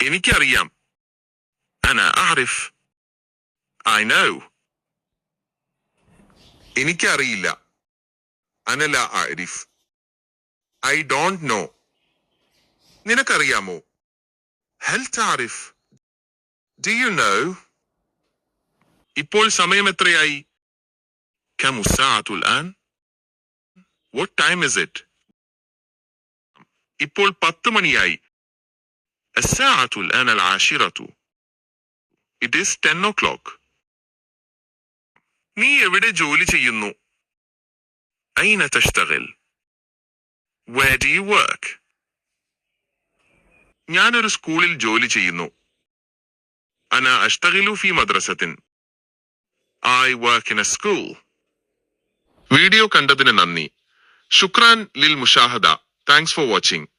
എനിക്കറിയാം. أنا أعرف. I know. എനിക്കറിയില്ല. أنا لا أعرف. I don't know. നിനക്കറിയാമോ? هل تعرف? Do you know? ഇപ്പോൾ സമയം എത്രയായി? كم الساعة الآن? What time is it? ഇപ്പോൾ 10 മണിയായി. الساعة الآن 10. It is 10 o'clock. നീ എവിടെ ജോലി ചെയ്യുന്നു? أين تشتغل? Where do you work? ഞാനൊരു സ്കൂളിൽ ജോലി ചെയ്യുന്നു. أنا أشتغل في مدرسة. I work in a school. Video കണ്ടതിന് നന്ദി. ശുക്രാൻ ലിൽ മുഷാഹദ. Thanks for watching.